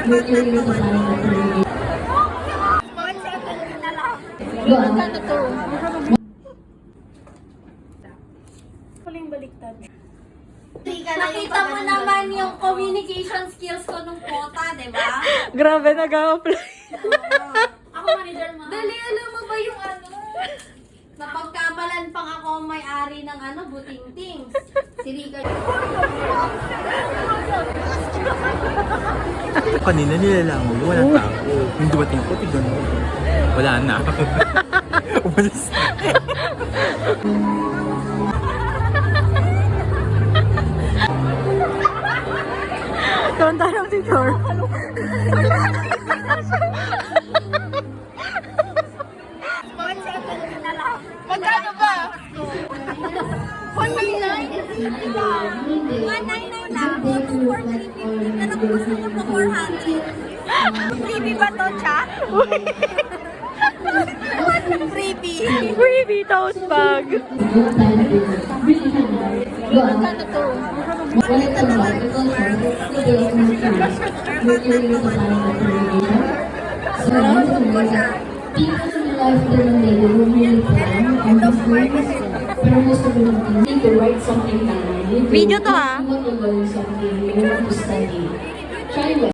Magkano to? Paling baliktad. Nakita mo naman yung communication skills ko nung quota, di ba? Grabe, nag-a-apply. Ako manager mo. Dali, alam mo ba yung ano? Napagkamalan pang ako ang may-ari ng ano, Butingtings. Si Rica. Kanina nilalango, walang tao. Yung dumating ko, tignan mo. Wala na. Umalis na. Tonta lang si Chor. Magkano ba? 199 lang. 450. Pero kung gusto mo pa 400. Freebie ba to, chat? Freebie. Freebie toast bag. Magkano to? Video to ha.